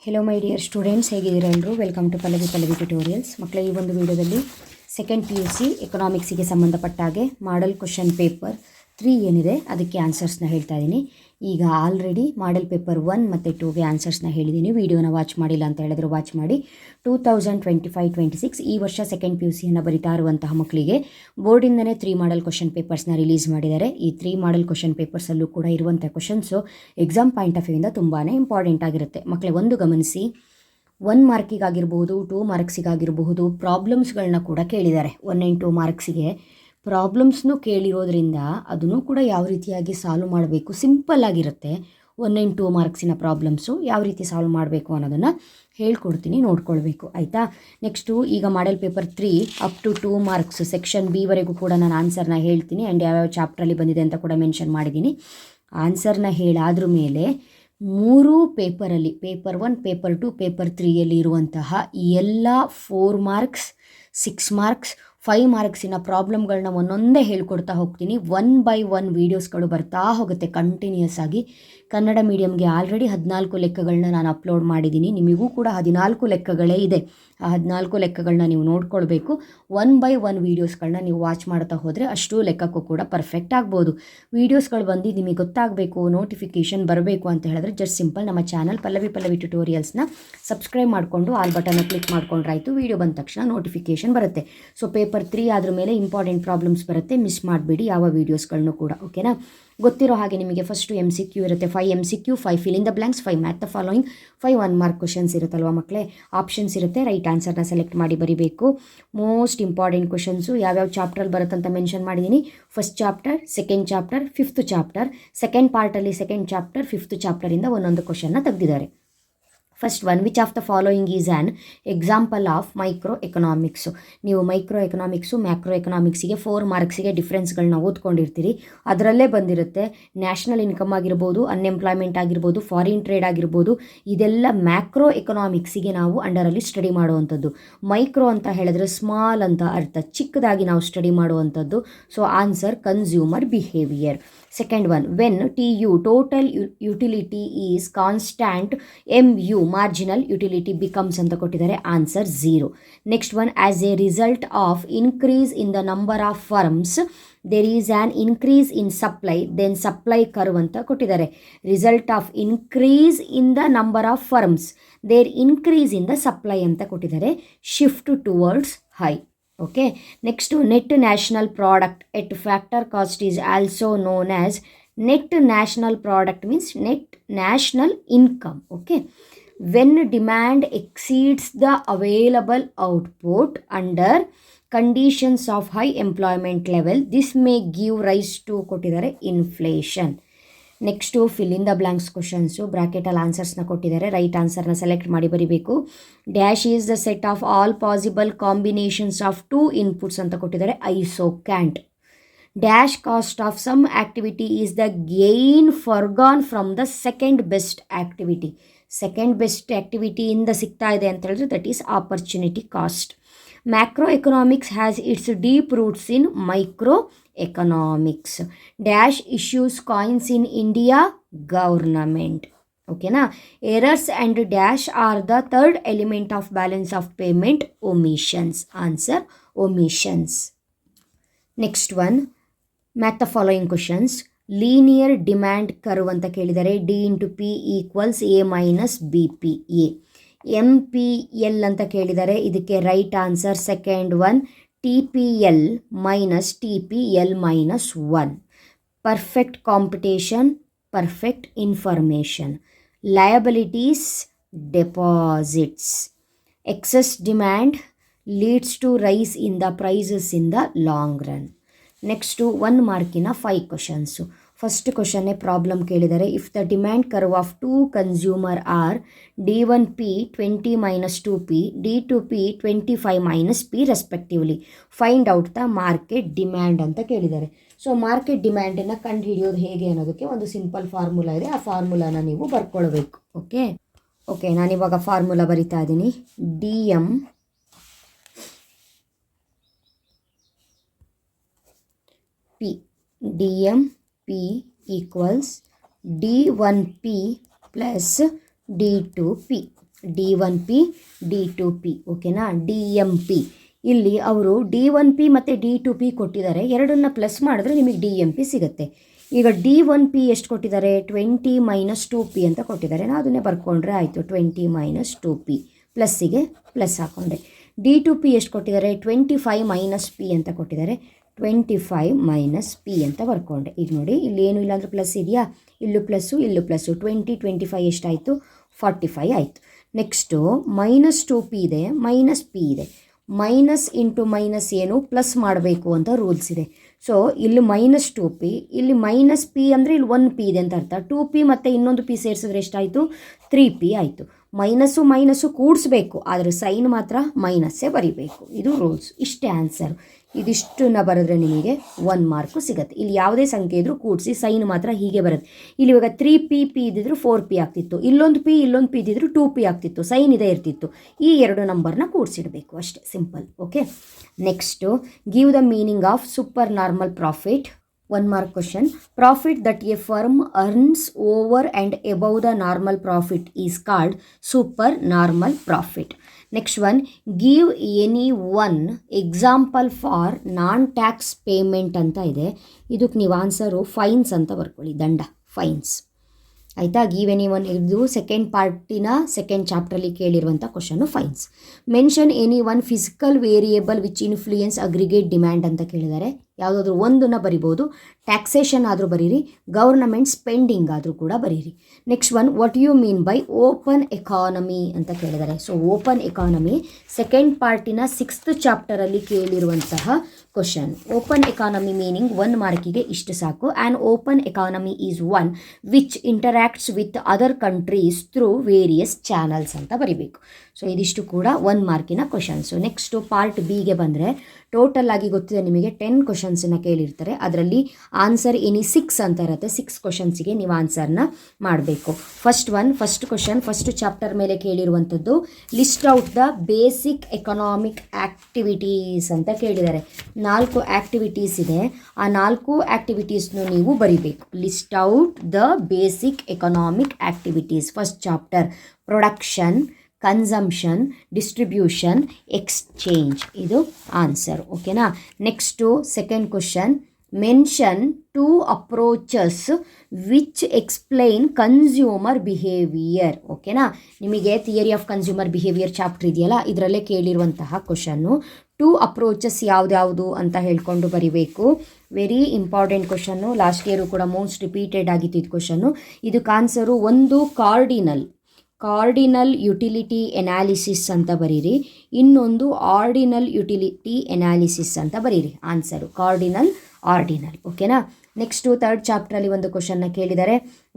Hello my dear students, ಹೇಗಿದ್ದೀರಾ ಎಲ್ಲರೂ? Welcome to Pallavi tutorials. ಮಕ್ಕಳ ಈ ಒಂದು ವಿಡಿಯೋದಲ್ಲಿ ಸೆಕೆಂಡ್ PUC ಎಕನಾಮಿಕ್ಸಿಗೆ ಸಂಬಂಧಪಟ್ಟ ಹಾಗೆ ಮಾಡಲ್ ಕ್ವಶನ್ ಪೇಪರ್ 3 ಏನಿದೆ ಅದಕ್ಕೆ ಆನ್ಸರ್ಸ್ನ ಹೇಳ್ತಾ ಇದ್ದೀನಿ. ಈಗ ಆಲ್ರೆಡಿ ಮಾಡಲ್ ಪೇಪರ್ 1 ಮತ್ತು 2ಗೆ ಆನ್ಸರ್ಸ್ನ ಹೇಳಿದ್ದೀನಿ. ವಿಡಿಯೋನ ವಾಚ್ ಮಾಡಿಲ್ಲ ಅಂತ ಹೇಳಿದ್ರೆ ವಾಚ್ ಮಾಡಿ. 2025-26 ಈ ವರ್ಷ ಸೆಕೆಂಡ್ PUCಯನ್ನು ಬರಿತಾ ಇರುವಂತಹ ಮಕ್ಕಳಿಗೆ ಬೋರ್ಡಿಂದನೇ 3 ಮಾಡಲ್ ಕ್ವಶನ್ ಪೇಪರ್ಸ್ನ ರಿಲೀಸ್ ಮಾಡಿದ್ದಾರೆ. ಈ 3 ಮಾಡಲ್ ಕ್ವಶನ್ ಪೇಪರ್ಸಲ್ಲೂ ಕೂಡ ಇರುವಂಥ ಕ್ವಶನ್ಸು ಎಕ್ಸಾಮ್ ಪಾಯಿಂಟ್ ಆಫ್ ವ್ಯೂಯಿಂದ ತುಂಬಾ ಇಂಪಾರ್ಟೆಂಟ್ ಆಗಿರುತ್ತೆ. ಮಕ್ಕಳೇ, ಒಂದು ಗಮನಿಸಿ, 1 ಮಾರ್ಕಿಗಾಗಿರ್ಬೋದು, 2 ಮಾರ್ಕ್ಸಿಗಾಗಿರಬಹುದು ಪ್ರಾಬ್ಲಮ್ಸ್ಗಳನ್ನ ಕೂಡ ಕೇಳಿದ್ದಾರೆ. 1 and 2 ಮಾರ್ಕ್ಸಿಗೆ ಪ್ರಾಬ್ಲಮ್ಸ್ನೂ ಕೇಳಿರೋದ್ರಿಂದ ಅದನ್ನು ಕೂಡ ಯಾವ ರೀತಿಯಾಗಿ ಸಾಲ್ವ್ ಮಾಡಬೇಕು ಸಿಂಪಲ್ ಆಗಿರುತ್ತೆ. 1 and 2 ಮಾರ್ಕ್ಸಿನ ಪ್ರಾಬ್ಲಮ್ಸು ಯಾವ ರೀತಿ ಸಾಲ್ವ್ ಮಾಡಬೇಕು ಅನ್ನೋದನ್ನು ಹೇಳ್ಕೊಡ್ತೀನಿ, ನೋಡ್ಕೊಳ್ಬೇಕು, ಆಯಿತಾ? ನೆಕ್ಸ್ಟು ಈಗ model paper 3 up to 2 marks section ಬಿವರೆಗೂ ಕೂಡ ನಾನು ಆನ್ಸರ್ನ ಹೇಳ್ತೀನಿ. ಆ್ಯಂಡ್ ಯಾವ್ಯಾವ ಚಾಪ್ಟ್ರಲ್ಲಿ ಬಂದಿದೆ ಅಂತ ಕೂಡ ಮೆನ್ಷನ್ ಮಾಡಿದ್ದೀನಿ. ಆನ್ಸರ್ನ ಹೇಳಾದ್ರ ಮೇಲೆ 3 ಪೇಪರಲ್ಲಿ ಪೇಪರ್ 1, ಪೇಪರ್ 2, ಪೇಪರ್ 3ಯಲ್ಲಿ ಇರುವಂತಹ ಎಲ್ಲ 4 ಮಾರ್ಕ್ಸ್, 6 ಮಾರ್ಕ್ಸ್, 5 ಮಾರ್ಕ್ಸಿನ ಪ್ರಾಬ್ಲಮ್ಗಳನ್ನ ಒಂದೊಂದೇ ಹೇಳ್ಕೊಡ್ತಾ ಹೋಗ್ತೀನಿ. 1 by 1 ವೀಡಿಯೋಸ್ಗಳು ಬರ್ತಾ ಹೋಗುತ್ತೆ ಕಂಟಿನ್ಯೂಸ್ ಆಗಿ. ಕನ್ನಡ ಮೀಡಿಯಮ್ಗೆ ಆಲ್ರೆಡಿ 14 ಲೆಕ್ಕಗಳನ್ನ ನಾನು ಅಪ್ಲೋಡ್ ಮಾಡಿದ್ದೀನಿ. ನಿಮಗೂ ಕೂಡ 14 ಲೆಕ್ಕಗಳೇ ಇದೆ. ಆ 14 ಲೆಕ್ಕಗಳನ್ನ ನೀವು ನೋಡ್ಕೊಳ್ಬೇಕು. 1 by 1 ವೀಡಿಯೋಸ್ಗಳನ್ನ ನೀವು ವಾಚ್ ಮಾಡ್ತಾ ಹೋದರೆ ಅಷ್ಟು ಲೆಕ್ಕಕ್ಕೂ ಕೂಡ ಪರ್ಫೆಕ್ಟ್ ಆಗ್ಬೋದು. ವೀಡಿಯೋಸ್ಗಳು ಬಂದು ನಿಮಗೆ ಗೊತ್ತಾಗಬೇಕು, ನೋಟಿಫಿಕೇಷನ್ ಬರಬೇಕು ಅಂತ ಹೇಳಿದ್ರೆ ಜಸ್ಟ್ ಸಿಂಪಲ್ ನಮ್ಮ ಚಾನಲ್ ಪಲ್ಲವಿ ಟ್ಯುಟೋರಿಯಲ್ಸ್ನ ಸಬ್ಸ್ಕ್ರೈಬ್ ಮಾಡಿಕೊಂಡು ಆಲ್ ಬಟನ್ನ ಕ್ಲಿಕ್ ಮಾಡ್ಕೊಂಡ್ರಾಯ್ತು. ವೀಡಿಯೋ ಬಂದ ತಕ್ಷಣ ನೋಟಿಫಿಕೇಷನ್ ಬರುತ್ತೆ. ಸೊ ಪೇಪರ್ 3 ಆದ್ರ ಮೇಲೆ ಇಂಪಾರ್ಟೆಂಟ್ ಪ್ರಾಬ್ಲಮ್ಸ್ ಬರುತ್ತೆ, ಮಿಸ್ ಮಾಡಬೇಡಿ ಯಾವ ವೀಡಿಯೋಸ್ಗಳನ್ನು ಕೂಡ, ಓಕೆನಾ? ಗೊತ್ತಿರೋ ಹಾಗೆ ನಿಮಗೆ ಫಸ್ಟು MCQ ಇರುತ್ತೆ. 5 MCQ, 5 fill in the blanks, 5 math the following, 5 1 mark questions ಇರುತ್ತಲ್ವ ಮಕ್ಕಳೇ. ಆಪ್ಷನ್ಸ್ ಇರುತ್ತೆ, ರೈಟ್ ಆನ್ಸರ್ನ ಸೆಲೆಕ್ಟ್ ಮಾಡಿ ಬರೀಬೇಕು. ಮೋಸ್ಟ್ ಇಂಪಾರ್ಟೆಂಟ್ ಕ್ವಶನ್ಸು ಯಾವ್ಯಾವ ಚಾಪ್ಟ್ರಲ್ಲಿ ಬರುತ್ತಂತ ಮೆನ್ಷನ್ ಮಾಡಿದ್ದೀನಿ. First chapter, second chapter, 5th chapter, second ಪಾರ್ಟಲ್ಲಿ ಸೆಕೆಂಡ್ ಚಾಪ್ಟರ್, 5th ಚಾಪ್ಟರಿಂದ ಒಂದೊಂದು ಕ್ವಶನ್ನ ತೆಗೆದಿದ್ದಾರೆ. First one, which of the following is an example of microeconomics. ನೀವು ಮೈಕ್ರೋ ಎಕನಾಮಿಕ್ಸು, ಮ್ಯಾಕ್ರೋ ಎಕನಾಮಿಕ್ಸಿಗೆ 4 ಮಾರ್ಕ್ಸಿಗೆ ಡಿಫ್ರೆನ್ಸ್ಗಳನ್ನ ಓದ್ಕೊಂಡಿರ್ತೀರಿ. ಅದರಲ್ಲೇ ಬಂದಿರುತ್ತೆ ನ್ಯಾಷನಲ್ ಇನ್ಕಮ್ ಆಗಿರ್ಬೋದು, ಅನ್ಎಂಪ್ಲಾಯ್ಮೆಂಟ್ ಆಗಿರ್ಬೋದು, ಫಾರಿನ್ ಟ್ರೇಡ್ ಆಗಿರ್ಬೋದು. ಇದೆಲ್ಲ ಮ್ಯಾಕ್ರೋ ಎಕನಾಮಿಕ್ಸಿಗೆ ನಾವು ಅಂಡರಲ್ಲಿ ಸ್ಟಡಿ ಮಾಡುವಂಥದ್ದು. ಮೈಕ್ರೋ ಅಂತ ಹೇಳಿದ್ರೆ ಸ್ಮಾಲ್ ಅಂತ ಅರ್ಥ, ಚಿಕ್ಕದಾಗಿ ನಾವು ಸ್ಟಡಿ ಮಾಡುವಂಥದ್ದು. So answer consumer behaviour. Second one, when TU total utility is constant, MU marginal utility becomes ಅಂತ ಕೊಟ್ಟಿದ್ದಾರೆ. Answer 0. Next one, as a result of increase in the number of firms there is an increase in supply, then supply curve ಅಂತ ಕೊಟ್ಟಿದ್ದಾರೆ. Result of increase in the number of firms there increase in the supply ಅಂತ ಕೊಟ್ಟಿದ್ದಾರೆ. Shift towards high. Okay, next net national product at factor cost is also known as net national product means net national income. Okay, when demand exceeds the available output under conditions of high employment level this may give rise to ಕೊಟ್ಟಿದ್ದಾರೆ inflation. Next fill in the blanks questions, ಬ್ರ್ಯಾಕೆಟಲ್ಲಿ ಆನ್ಸರ್ಸ್ನ ಕೊಟ್ಟಿದ್ದಾರೆ. Right ಆನ್ಸರ್ನ select ಮಾಡಿ ಬರೀಬೇಕು. Dash is the set of all possible combinations of 2 inputs ಅಂತ ಕೊಟ್ಟಿದ್ದಾರೆ. Isoquant. Dash cost of some activity is the gain forgone from the second best activity. Second best ಆ್ಯಕ್ಟಿವಿಟಿಯಿಂದ ಸಿಗ್ತಾ ಇದೆ ಅಂತ ಹೇಳಿದ್ರೆ that is opportunity cost. Macroeconomics has its deep roots in microeconomics. Dash issues coins in India government. ಓಕೆನಾ? Errors and dash are the third element of balance of payment. Omissions. Answer omissions. Next one, match the following questions. Linear demand curve ಅಂತ ಕೇಳಿದರೆ D into P equals A minus BPA. MPL ಅಂತ ಕೇಳಿದರೆ ಇದಕ್ಕೆ right answer second one, TPL minus TPL minus 1. Perfect competition, perfect information. Liabilities, deposits. Excess demand leads to rise in the prices in the long run. Next 1 ಮಾರ್ಕಿನ 5 questions. First ಕ್ವಶನ್ನೇ problem ಕೇಳಿದರೆ, if the demand curve of 2 consumer are D1P 20 minus 2P, D2P 25 minus P respectively, find out the market demand ಅಂತ ಕೇಳಿದ್ದಾರೆ. So market ಡಿಮ್ಯಾಂಡನ್ನು ಕಂಡು ಹಿಡಿಯೋದು ಹೇಗೆ ಅನ್ನೋದಕ್ಕೆ ಒಂದು ಸಿಂಪಲ್ ಫಾರ್ಮುಲಾ ಇದೆ. ಆ ಫಾರ್ಮುಲಾನ ನೀವು ಬರ್ಕೊಳ್ಬೇಕು. ಓಕೆ, ನಾನಿವಾಗ ಫಾರ್ಮುಲಾ ಬರಿತಾ ಇದ್ದೀನಿ. DMP equals D1P plus D2P. D1P D2P ಓಕೆನಾ. DMP ಇಲ್ಲಿ ಅವರು D1P ಮತ್ತು D2P ಕೊಟ್ಟಿದ್ದಾರೆ, ಎರಡನ್ನ ಪ್ಲಸ್ ಮಾಡಿದ್ರೆ ನಿಮಗೆ DMP ಸಿಗುತ್ತೆ. ಈಗ D1P ಎಷ್ಟು ಕೊಟ್ಟಿದ್ದಾರೆ, 20 - 2P ಅಂತ ಕೊಟ್ಟಿದ್ದಾರೆ. ನಾನು ಅದನ್ನೇ ಬರ್ಕೊಂಡ್ರೆ ಆಯಿತು, 20 - 2P ಪ್ಲಸ್ಸಿಗೆ ಪ್ಲಸ್ ಹಾಕ್ಕೊಂಡೆ. D2P ಎಷ್ಟು ಕೊಟ್ಟಿದ್ದಾರೆ, 25 - P ಅಂತ ಕೊಟ್ಟಿದ್ದಾರೆ, 25 - P ಅಂತ ಬರ್ಕೊಂಡೆ. ಈಗ ನೋಡಿ ಇಲ್ಲಿ ಏನು ಇಲ್ಲ ಅಂದರೆ ಪ್ಲಸ್ ಇದೆಯಾ, ಇಲ್ಲೂ ಪ್ಲಸ್ಸು ಇಲ್ಲೂ ಪ್ಲಸ್ಸು, 20 25 ಎಷ್ಟಾಯಿತು, 45 ಆಯಿತು. ನೆಕ್ಸ್ಟು -2P ಇದೆ, -P ಇದೆ. ಮೈನಸ್ ಇಂಟು ಮೈನಸ್ ಏನು, ಪ್ಲಸ್ ಮಾಡಬೇಕು ಅಂತ ರೂಲ್ಸ್ ಇದೆ. ಸೊ ಇಲ್ಲಿ -2P, ಇಲ್ಲಿ -P ಅಂದರೆ ಇಲ್ಲಿ 1P ಇದೆ ಅಂತ ಅರ್ಥ. 2P ಮತ್ತು ಇನ್ನೊಂದು P ಸೇರಿಸಿದ್ರೆ ಎಷ್ಟಾಯಿತು, 3P ಆಯಿತು. ಮೈನಸ್ಸು ಕೂಡಿಸ್ಬೇಕು, ಆದರೆ ಸೈನ್ ಮಾತ್ರ ಮೈನಸ್ಸೇ ಬರಿಬೇಕು, ಇದು ರೂಲ್ಸ್. ಇಷ್ಟೇ ಆನ್ಸರ್. ಇದಿಷ್ಟನ್ನ ಬರೆದ್ರೆ ನಿಮಗೆ 1 ಮಾರ್ಕು ಸಿಗುತ್ತೆ. ಇಲ್ಲಿ ಯಾವುದೇ ಸಂಖ್ಯೆ ಇದ್ದರೂ ಕೂಡಿಸಿ, ಸೈನ್ ಮಾತ್ರ ಹೀಗೆ ಬರುತ್ತೆ. ಇಲ್ಲಿ ಇವಾಗ 3P ಇದ್ದಿದ್ರು 4P ಆಗ್ತಿತ್ತು, ಇಲ್ಲೊಂದು P ಇದ್ದಿದ್ರು 2P ಆಗ್ತಿತ್ತು, ಸೈನ್ ಇದೇ ಇರ್ತಿತ್ತು. ಈ ಎರಡು ನಂಬರ್ನ ಕೂಡಿಸಿಡಬೇಕು ಅಷ್ಟೇ, simple. Okay. Next give the meaning of super normal profit. 1 mark question. Profit that a firm earns over and above the normal profit is called supernormal profit. Next one, give any one example for non-tax payment ಅಂತ ಇದೆ. ಇದಕ್ಕೆ ನೀವು answer ಫೈನ್ಸ್ ಅಂತ ಬರ್ಕೊಳ್ಳಿ, ದಂಡ, fines ಆಯಿತಾ. Give any one, ಇದು second ಪಾರ್ಟಿನ ಸೆಕೆಂಡ್ ಚಾಪ್ಟ್ರಲ್ಲಿ ಕೇಳಿರುವಂಥ question, fines. Mention any one physical variable which influence aggregate demand ಅಂತ ಕೇಳಿದ್ದಾರೆ. ಯಾವುದಾದ್ರೂ ಒಂದನ್ನು ಬರಿಬೋದು, ಟ್ಯಾಕ್ಸೇಷನ್ ಆದರೂ ಬರೀರಿ, ಗೌರ್ನಮೆಂಟ್ ಸ್ಪೆಂಡಿಂಗ್ ಆದರೂ ಕೂಡ ಬರೀರಿ. Next one, what you mean by open economy ಅಂತ ಕೇಳಿದ್ದಾರೆ. ಸೊ ಓಪನ್ ಎಕಾನಮಿ ಸೆಕೆಂಡ್ ಪಾರ್ಟಿನ 6th ಚಾಪ್ಟರಲ್ಲಿ ಕೇಳಿರುವಂತಹ ಕ್ವಶನ್. ಓಪನ್ ಎಕಾನಮಿ ಮೀನಿಂಗ್ 1 ಮಾರ್ಕಿಗೆ ಇಷ್ಟು ಸಾಕು. And open economy is one which interacts with other countries through various channels ಅಂತ ಬರಿಬೇಕು. ಸೊ ಇದಿಷ್ಟು ಕೂಡ 1 ಮಾರ್ಕಿನ ಕ್ವಶನ್ಸು. ನೆಕ್ಸ್ಟು ಪಾರ್ಟ್ ಬಿಗೆ ಬಂದರೆ ಟೋಟಲ್ ಆಗಿ ಗೊತ್ತಿದೆ ನಿಮಗೆ 10 ಕ್ವಶನ್ಸನ್ನು ಕೇಳಿರ್ತಾರೆ. ಅದರಲ್ಲಿ ಆನ್ಸರ್ ಎನಿ 6 ಅಂತ ಇರುತ್ತೆ. 6 ಕ್ವಶನ್ಸಿಗೆ ನೀವು ಆನ್ಸರ್ನ ಮಾಡಬೇಕು. ಫಸ್ಟ್ ಕ್ವಶನ್ ಫಸ್ಟ್ ಚಾಪ್ಟರ್ ಮೇಲೆ ಕೇಳಿರುವಂಥದ್ದು, list out the basic economic activities ಅಂತ ಕೇಳಿದ್ದಾರೆ. 4 ಆ್ಯಕ್ಟಿವಿಟೀಸ್ ಇದೆ, ಆ 4 ಆ್ಯಕ್ಟಿವಿಟೀಸ್ನು ನೀವು ಬರಿಬೇಕು. List out the basic economic activities. First chapter production, consumption, distribution, exchange, ಇದು ಆನ್ಸರ್. ಓಕೆನಾ. Next second question, mention 2 approaches which explain consumer behaviour. ಓಕೆನಾ. ನಿಮಗೆ theory of consumer behaviour chapter ಇದೆಯಲ್ಲ, ಇದರಲ್ಲೇ ಕೇಳಿರುವಂತಹ ಕ್ವಶನ್ನು. 2 ಅಪ್ರೋಚಸ್ ಯಾವ್ದ್ಯಾವುದು ಅಂತ ಹೇಳ್ಕೊಂಡು ಬರಿಬೇಕು. Very important question, last year ಕೂಡ ಮೋಸ್ಟ್ ರಿಪೀಟೆಡ್ ಆಗಿತ್ತು ಇದು ಕ್ವಶನ್ನು. ಇದಕ್ಕೆ ಆನ್ಸರು ಒಂದು ಕಾರ್ಡಿನಲ್ ಯುಟಿಲಿಟಿ ಎನಾಲಿಸಿಸ್ ಅಂತ ಬರೀರಿ, ಇನ್ನೊಂದು ಆರ್ಡಿನಲ್ ಯುಟಿಲಿಟಿ ಎನಾಲಿಸಿಸ್ ಅಂತ ಬರೀರಿ. Answer ordinal. ಓಕೆನಾ. ನೆಕ್ಸ್ಟು ಥರ್ಡ್ ಚಾಪ್ಟ್ರಲ್ಲಿ ಒಂದು ಕ್ವಶನ್ನ ಕೇಳಿದ್ದಾರೆ,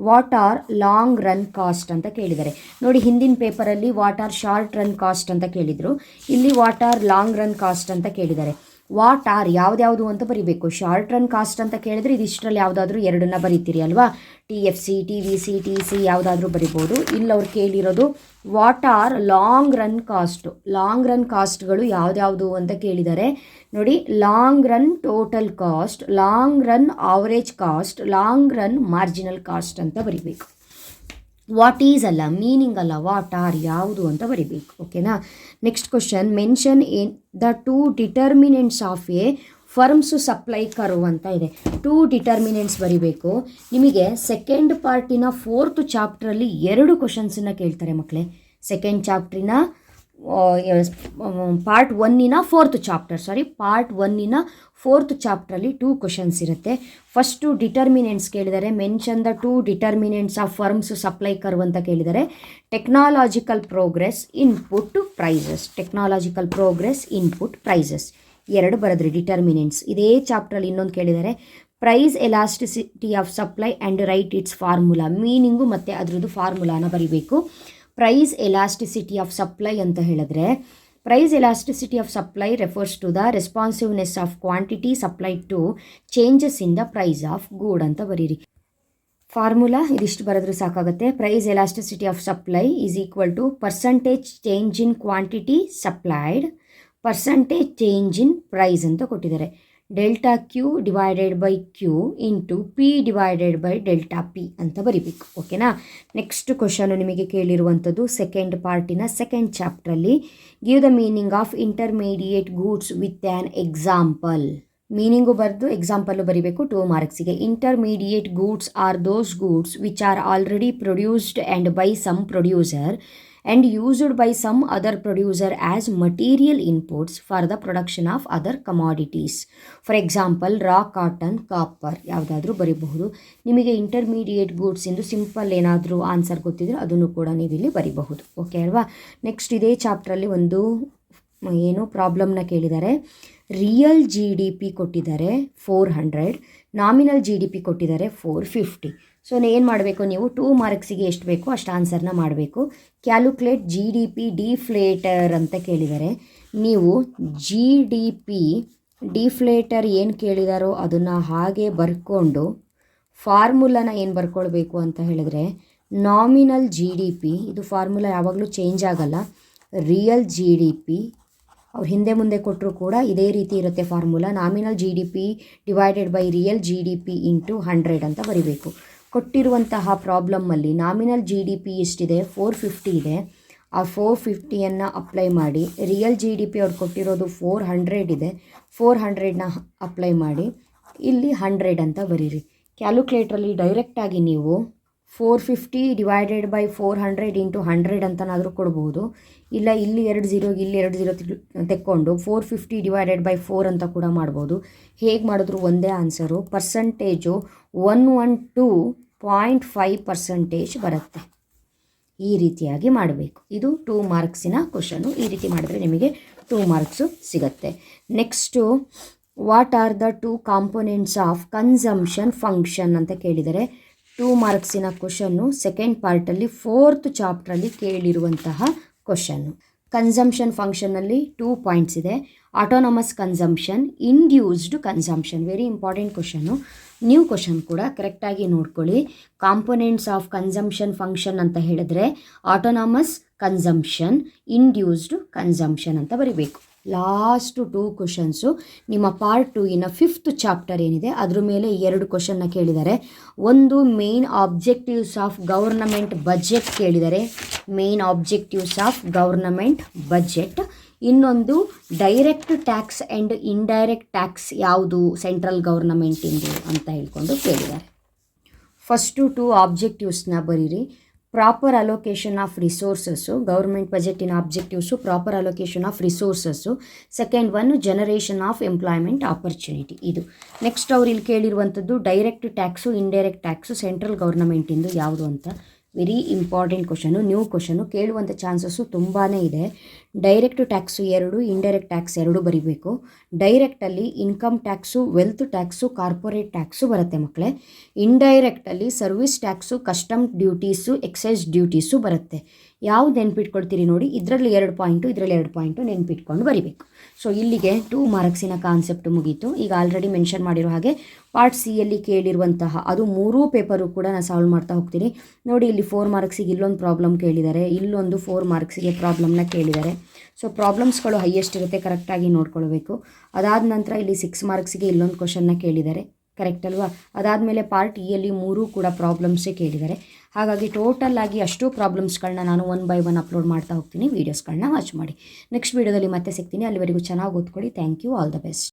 what are long run cost ಅಂತ ಕೇಳಿದ್ದಾರೆ. ನೋಡಿ, ಹಿಂದಿನ ಪೇಪರಲ್ಲಿ what or short run cost ಅಂತ ಕೇಳಿದರು, ಇಲ್ಲಿ what are long run cost ಅಂತ ಕೇಳಿದ್ದಾರೆ. ವಾಟ್ ಆರ್ ಯಾವ್ದ್ಯಾವುದು ಅಂತ ಬರಿಬೇಕು. ಶಾರ್ಟ್ ರನ್ ಕಾಸ್ಟ್ ಅಂತ ಕೇಳಿದರೆ ಇದಿಷ್ಟರಲ್ಲಿ ಯಾವುದಾದ್ರೂ ಎರಡನ್ನ ಬರೀತೀರಿ ಅಲ್ವಾ, TFC, TVC, TC ಯಾವುದಾದ್ರೂ ಬರಿಬೋದು. ಇಲ್ಲಿ ಅವ್ರು ಕೇಳಿರೋದು what are long run cost. Long run ಕಾಸ್ಟ್ಗಳು ಯಾವ್ದ್ಯಾವುದು ಅಂತ ಕೇಳಿದ್ದಾರೆ. ನೋಡಿ, long run total cost, long run average cost, long run marginal cost ಅಂತ ಬರಿಬೇಕು. ವಾಟ್ ಈಸ್ ಅಲ್ಲ, ಮೀನಿಂಗ್ ಅಲ್ಲ, ವಾಟ್ ಆರ್ ಯಾವುದು ಅಂತ ಬರಿಬೇಕು. ಓಕೆನಾ. Next question, mention the 2 determinants of a firms supply curve ಅಂತ ಇದೆ. 2 ಡಿಟರ್ಮಿನೆಂಟ್ಸ್ ಬರಿಬೇಕು. ನಿಮಗೆ ಸೆಕೆಂಡ್ ಪಾರ್ಟಿನ 4th ಚಾಪ್ಟ್ರಲ್ಲಿ 2 ಕ್ವಶನ್ಸನ್ನು ಕೇಳ್ತಾರೆ ಮಕ್ಕಳೇ. ಸೆಕೆಂಡ್ ಚಾಪ್ಟ್ರಿನ ಪಾರ್ಟ್ 1ನ 4th ಚಾಪ್ಟ್ರಲ್ಲಿ 2 ಕ್ವಶನ್ಸ್ ಇರುತ್ತೆ. ಫಸ್ಟು ಡಿಟರ್ಮಿನೆಂಟ್ಸ್ ಕೇಳಿದ್ದಾರೆ. Mention the 2 determinants of firms supply curve ಅಂತ ಕೇಳಿದ್ದಾರೆ. ಟೆಕ್ನಾಲಜಿಕಲ್ ಪ್ರೋಗ್ರೆಸ್, ಇನ್ಪುಟ್ ಪ್ರೈಸಸ್ 2 ಬರೆದ್ರಿ ಡಿಟರ್ಮಿನೆಂಟ್ಸ್. ಇದೇ ಚಾಪ್ಟ್ರಲ್ಲಿ ಇನ್ನೊಂದು ಕೇಳಿದ್ದಾರೆ, price elasticity of supply and write its formula. Meaning ಮತ್ತು ಅದರದ್ದು ಫಾರ್ಮುಲಾನ ಬರಿಬೇಕು. ಪ್ರೈಸ್ ಎಲಾಸ್ಟಿಸಿಟಿ ಆಫ್ ಸಪ್ಲೈ ಅಂತ ಹೇಳಿದ್ರೆ, price elasticity of supply refers to the responsiveness of quantity supplied to changes in the price of good ಅಂತ ಬರೀರಿ. Formula ಇದಿಷ್ಟು ಬರೆದ್ರೆ ಸಾಕಾಗುತ್ತೆ. Price elasticity of supply is equal to percentage change in quantity supplied, percentage change in price ಅಂತ ಕೊಟ್ಟಿದ್ದಾರೆ. Delta Q divided by Q into P divided by delta P ಅಂತ ಬರಿಬೇಕು. ಓಕೆನಾ. ನೆಕ್ಸ್ಟ್ ಕ್ವಶನು ನಿಮಗೆ ಕೇಳಿರುವಂಥದ್ದು ಸೆಕೆಂಡ್ ಪಾರ್ಟಿನ ಸೆಕೆಂಡ್ ಚಾಪ್ಟ್ರಲ್ಲಿ give the meaning of intermediate goods with an example. Meaning ಬರೆದು ಎಕ್ಸಾಂಪಲ್ಲು ಬರೀಬೇಕು 2 ಮಾರ್ಕ್ಸಿಗೆ. Intermediate goods are those goods which are already produced and by some producer and used by some other producer as material inputs for the production of other commodities. For example, raw cotton, copper ಯಾವುದಾದ್ರೂ ಬರೀಬಹುದು. ನಿಮಗೆ intermediate goods ಎಂದು simple ಏನಾದರೂ answer ಗೊತ್ತಿದ್ರೆ ಅದನ್ನು ಕೂಡ ನೀವು ಇಲ್ಲಿ ಬರೀಬಹುದು. Okay ಅಲ್ವಾ. ನೆಕ್ಸ್ಟ್ ಇದೇ ಚಾಪ್ಟ್ರಲ್ಲಿ ಒಂದು ಏನು ಪ್ರಾಬ್ಲಮ್ನ ಕೇಳಿದ್ದಾರೆ. ರಿಯಲ್ ಜಿ ಡಿ ಪಿ ಕೊಟ್ಟಿದ್ದಾರೆ 400, ನಾಮಿನಲ್ ಜಿ ಡಿ ಪಿ ಕೊಟ್ಟಿದ್ದಾರೆ 450. ಸೊ ಏನು ಮಾಡಬೇಕು ನೀವು 2 ಮಾರ್ಕ್ಸಿಗೆ ಎಷ್ಟು ಬೇಕೋ ಅಷ್ಟು ಆನ್ಸರ್ನ ಮಾಡಬೇಕು. Calculate G D P deflator ಅಂತ ಕೇಳಿದ್ದಾರೆ. ನೀವು ಜಿ ಡಿ ಪಿ ಡಿಫ್ಲೇಟರ್ ಏನು ಕೇಳಿದಾರೋ ಅದನ್ನು ಹಾಗೆ ಬರ್ಕೊಂಡು ಫಾರ್ಮುಲಾನ ಏನು ಬರ್ಕೊಳ್ಬೇಕು ಅಂತ ಹೇಳಿದ್ರೆ ನಾಮಿನಲ್ ಜಿ ಡಿ ಪಿ, ಇದು ಫಾರ್ಮುಲಾ ಯಾವಾಗಲೂ ಚೇಂಜ್ ಆಗಲ್ಲ. ರಿಯಲ್ ಜಿ ಡಿ ಪಿ ಅವ್ರು ಹಿಂದೆ ಮುಂದೆ ಕೊಟ್ಟರು ಕೂಡ ಇದೇ ರೀತಿ ಇರುತ್ತೆ formula. Nominal G D P divided by real G D P into 100 ಅಂತ ಬರಿಬೇಕು. ಕೊಟ್ಟಿರುವಂತಹ ಪ್ರಾಬ್ಲಮ್ಮಲ್ಲಿ ನಾಮಿನಲ್ ಜಿ ಡಿ ಪಿ ಎಷ್ಟಿದೆ 450 ಇದೆ. ಆ 450ಯನ್ನು ಅಪ್ಲೈ ಮಾಡಿ. ರಿಯಲ್ ಜಿ ಡಿ ಪಿ ಅವ್ರು ಕೊಟ್ಟಿರೋದು 400 ಇದೆ. 400ನ ಅಪ್ಲೈ ಮಾಡಿ ಇಲ್ಲಿ 100 ಅಂತ ಬರೀರಿ. ಕ್ಯಾಲ್ಕುಲೇಟ್ರಲ್ಲಿ ಡೈರೆಕ್ಟಾಗಿ ನೀವು 450 ಡಿವೈಡೆಡ್ ಬೈ 400 ಇಂಟು 100 ಅಂತನಾದರೂ ಕೊಡ್ಬೋದು. ಇಲ್ಲ ಇಲ್ಲಿ 2 0 ಇಲ್ಲಿ 2 0 ತೆಕ್ಕೊಂಡು 450 ಡಿವೈಡೆಡ್ ಬೈ 4 ಅಂತ ಕೂಡ ಮಾಡ್ಬೋದು. ಹೇಗೆ ಮಾಡಿದ್ರು ಒಂದೇ ಆನ್ಸರು. ಪರ್ಸಂಟೇಜು 112.5% ಬರುತ್ತೆ. ಈ ರೀತಿಯಾಗಿ ಮಾಡಬೇಕು. ಇದು 2 ಮಾರ್ಕ್ಸಿನ ಕ್ವಶನು. ಈ ರೀತಿ ಮಾಡಿದ್ರೆ ನಿಮಗೆ 2 ಮಾರ್ಕ್ಸು ಸಿಗುತ್ತೆ. Next what are the 2 components of consumption function ಅಂತ ಕೇಳಿದರೆ 2 ಮಾರ್ಕ್ಸಿನ ಕ್ವಶನ್ನು ಸೆಕೆಂಡ್ ಪಾರ್ಟಲ್ಲಿ 4th ಚಾಪ್ಟ್ರಲ್ಲಿ ಕೇಳಿರುವಂತಹ ಕ್ವಶನ್ನು. ಕನ್ಸಂಪ್ಷನ್ ಫಂಕ್ಷನಲ್ಲಿ 2 ಪಾಯಿಂಟ್ಸ್ ಇದೆ. Autonomous consumption, induced consumption. Very important question. New question ಕೂಡ ಕರೆಕ್ಟಾಗಿ ನೋಡ್ಕೊಳ್ಳಿ. ಕಾಂಪೊನೆಂಟ್ಸ್ ಆಫ್ ಕನ್ಸಂಪ್ಷನ್ ಫಂಕ್ಷನ್ ಅಂತ ಹೇಳಿದ್ರೆ ಆಟೋನಮಸ್ ಕನ್ಸಂಪ್ಷನ್, ಇಂಡ್ಯೂಸ್ಡ್ ಕನ್ಸಂಪ್ಷನ್ ಅಂತ ಬರಿಬೇಕು. ಲಾಸ್ಟ್ 2 ಕ್ವಶನ್ಸು ನಿಮ್ಮ ಪಾರ್ಟ್ 2 5th ಚಾಪ್ಟರ್ ಏನಿದೆ ಅದ್ರ ಮೇಲೆ 2 ಕ್ವಶನ್ನ ಕೇಳಿದ್ದಾರೆ. ಒಂದು main objectives of government budget ಕೇಳಿದ್ದಾರೆ. Main objectives of government budget. ಇನ್ನೊಂದು direct tax and indirect tax ಯಾವುದು ಸೆಂಟ್ರಲ್ ಗವರ್ನಮೆಂಟಿಂದು ಅಂತ ಹೇಳ್ಕೊಂಡು ಕೇಳಿದ್ದಾರೆ. ಫಸ್ಟು 2 ಆಬ್ಜೆಕ್ಟಿವ್ಸ್ನ ಬರೀರಿ. Proper allocation of resources, government ಬಜೆಟಿನ objectives proper allocation of resources. Second one generation of employment opportunity. ಇದು ನೆಕ್ಸ್ಟ್ ಅವ್ರು ಇಲ್ಲಿ ಕೇಳಿರುವಂಥದ್ದು direct tax indirect tax central ಗೌರ್ನಮೆಂಟಿಂದು ಯಾವುದು ಅಂತ. Very important question, new question. ಕೇಳುವಂಥ ಚಾನ್ಸಸ್ಸು ತುಂಬಾ ಇದೆ. ಡೈರೆಕ್ಟ್ ಟ್ಯಾಕ್ಸು 2, ಇಂಡೈರೆಕ್ಟ್ ಟ್ಯಾಕ್ಸ್ 2 ಬರೀಬೇಕು. ಡೈರೆಕ್ಟಲ್ಲಿ income tax, wealth tax, corporate tax ಬರುತ್ತೆ ಮಕ್ಕಳೇ. ಇಂಡೈರೆಕ್ಟಲ್ಲಿ service tax, custom duties, excise duties ಬರುತ್ತೆ. ಯಾವ್ದು ನೆನ್ಪಿಟ್ಕೊಳ್ತೀರಿ ನೋಡಿ. ಇದರಲ್ಲಿ 2 ಪಾಯಿಂಟು, ಇದರಲ್ಲಿ 2 ಪಾಯಿಂಟು ನೆನ್ಪಿಟ್ಕೊಂಡು ಬರೀಬೇಕು. ಸೊ ಇಲ್ಲಿಗೆ 2 ಮಾರ್ಕ್ಸಿನ ಕಾನ್ಸೆಪ್ಟ್ ಮುಗೀತು. ಈಗ ಆಲ್ರೆಡಿ ಮೆನ್ಷನ್ ಮಾಡಿರೋ ಹಾಗೆ ಪಾರ್ಟ್ ಸಿ ಯಲ್ಲಿ ಕೇಳಿರುವಂತಹ ಅದು 3 ಪೇಪರು ಕೂಡ ನಾನು ಸಾಲ್ವ್ ಮಾಡ್ತಾ ಹೋಗ್ತೀನಿ ನೋಡಿ. ಇಲ್ಲಿ 4 ಮಾರ್ಕ್ಸಿಗೆ ಇಲ್ಲೊಂದು ಪ್ರಾಬ್ಲಮ್ ಕೇಳಿದ್ದಾರೆ, ಇಲ್ಲೊಂದು 4 ಮಾರ್ಕ್ಸಿಗೆ ಪ್ರಾಬ್ಲಮ್ನ ಕೇಳಿದ್ದಾರೆ. ಸೊ ಪ್ರಾಬ್ಲಮ್ಸ್ಗಳು ಹೈಯೆಸ್ಟ್ ಇರುತ್ತೆ, ಕರೆಕ್ಟಾಗಿ ನೋಡ್ಕೊಳ್ಬೇಕು. ಅದಾದ ನಂತರ ಇಲ್ಲಿ 6 ಮಾರ್ಕ್ಸಿಗೆ ಇಲ್ಲೊಂದು ಕ್ವಶನ್ನ ಕೇಳಿದ್ದಾರೆ, ಕರೆಕ್ಟ್ ಅಲ್ವಾ. ಅದಾದಮೇಲೆ ಪಾರ್ಟ್ ಇ ಯಲ್ಲಿ 3 ಕೂಡ ಪ್ರಾಬ್ಲಮ್ಸೇ ಕೇಳಿದ್ದಾರೆ. ಹಾಗಾಗಿ ಟೋಟಲ್ ಆಗಿ ಅಷ್ಟು ಪ್ರಾಬ್ಲಮ್ಸ್ಗಳನ್ನ ನಾನು 1 by 1 ಅಪ್ಲೋಡ್ ಮಾಡ್ತಾ ಹೋಗ್ತೀನಿ. ವೀಡಿಯೋಸ್ಗಳನ್ನ ವಾಚ್ ಮಾಡಿ. ನೆಕ್ಸ್ಟ್ ವೀಡಿಯೋದಲ್ಲಿ ಮತ್ತೆ ಸಿಗ್ತೀನಿ. ಅಲ್ಲಿವರೆಗೂ ಚೆನ್ನಾಗಿ ಓದ್ಕೊಳ್ಳಿ. Thank you. All the best.